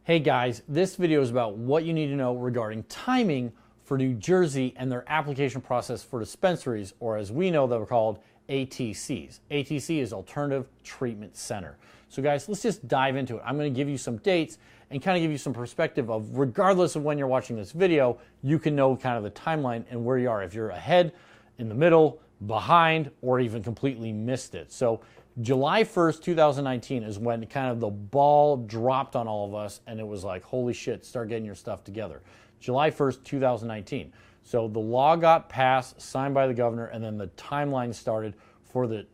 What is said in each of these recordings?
Hey guys, this video is about what you need to know regarding timing for New Jersey and their application process for dispensaries, or as we know they're called, ATCs. ATC is Alternative Treatment Center. So guys, let's just dive into it. I'm going to give you some dates and kind of give you some perspective of, regardless of when you're watching this video, you can know kind of the timeline and where you are, if you're ahead, in the middle, behind, or even completely missed it. So July 1st, 2019 is when kind of the ball dropped on all of us, and it was like, holy shit, start getting your stuff together. July 1st, 2019. So the law got passed, signed by the governor, and then the timeline started for the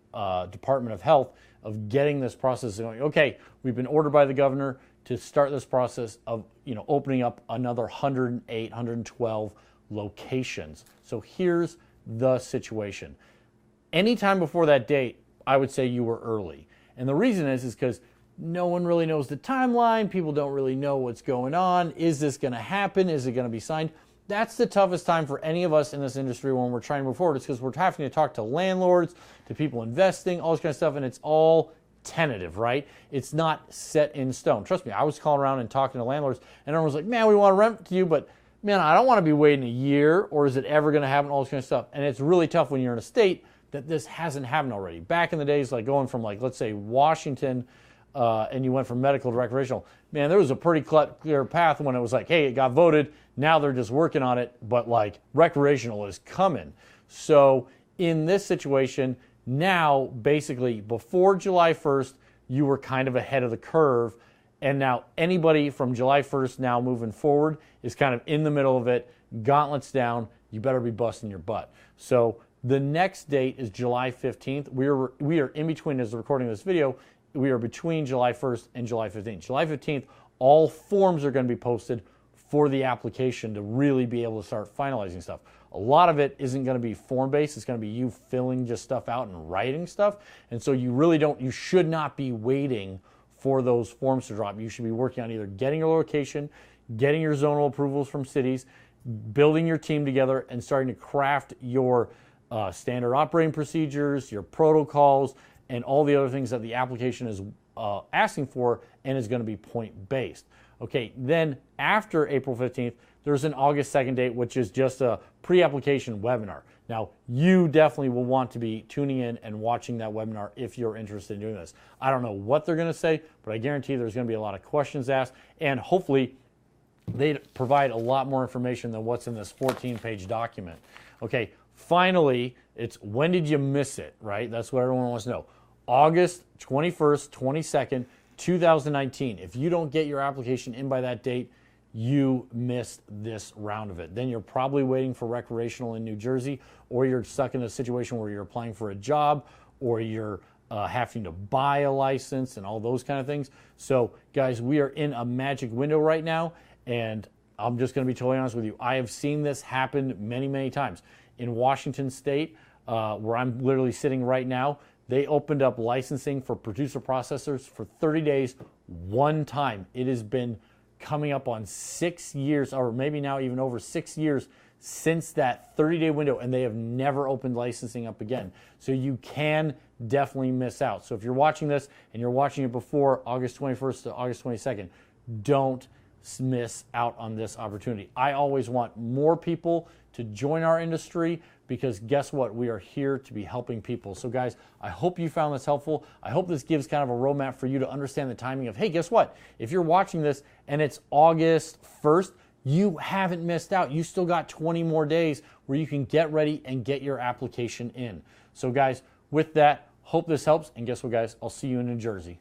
Department of Health of getting this process going. Okay, we've been ordered by the governor to start this process of opening up another 108, 112 locations. So here's the situation. Anytime before that date, I would say you were early. And the reason is because no one really knows the timeline. People don't really know what's going on. Is this going to happen? Is it going to be signed? That's the toughest time for any of us in this industry when we're trying to move forward. It's because we're having to talk to landlords, to people investing, all this kind of stuff, and it's all tentative, right? It's not set in stone. Trust me, I was calling around and talking to landlords, and everyone was like, man, we want to rent to you, but man, I don't want to be waiting a year, or is it ever going to happen, all this kind of stuff. And it's really tough when you're in a state that this hasn't happened already. Back in the days, like going from, like, let's say Washington, and you went from medical to recreational, man, there was a pretty clear path when it was like, hey, it got voted, now they're just working on it, but like recreational is coming. So in this situation, now basically before July 1st, you were kind of ahead of the curve, and now anybody from July 1st now moving forward is kind of in the middle of it, gauntlets down, you better be busting your butt. So the next date is July 15th. We are in between, as the recording of this video, we are between July 1st and July 15th. July 15th, all forms are going to be posted for the application to really be able to start finalizing stuff. A lot of it isn't going to be form-based. It's going to be you filling just stuff out and writing stuff. And so you should not be waiting for those forms to drop. You should be working on either getting your location, getting your zonal approvals from cities, building your team together, and starting to craft your standard operating procedures, your protocols, and all the other things that the application is asking for, and is going to be point-based. Okay, then after April 15th, there's an August 2nd date, which is just a pre-application webinar. Now, you definitely will want to be tuning in and watching that webinar if you're interested in doing this. I don't know what they're going to say, but I guarantee there's going to be a lot of questions asked, and hopefully they provide a lot more information than what's in this 14-page document. Okay, finally, it's when did you miss it, right? That's what everyone wants to know. August 21st, 22nd, 2019. If you don't get your application in by that date, you missed this round of it. Then you're probably waiting for recreational in New Jersey, or you're stuck in a situation where you're applying for a job, or you're having to buy a license and all those kind of things. So guys, we are in a magic window right now, and I'm just going to be totally honest with you. I have seen this happen many, many times. In Washington State, where I'm literally sitting right now, they opened up licensing for producer processors for 30 days one time. It has been coming up on 6 years, or maybe now even over 6 years since that 30-day window, and they have never opened licensing up again. So you can definitely miss out. So if you're watching this and you're watching it before August 21st to August 22nd, don't miss out on this opportunity. I always want more people to join our industry, because guess what? We are here to be helping people. So guys, I hope you found this helpful. I hope this gives kind of a roadmap for you to understand the timing of, hey, guess what? If you're watching this and it's August 1st, you haven't missed out. You still got 20 more days where you can get ready and get your application in. So guys, with that, hope this helps. And guess what, guys? I'll see you in New Jersey.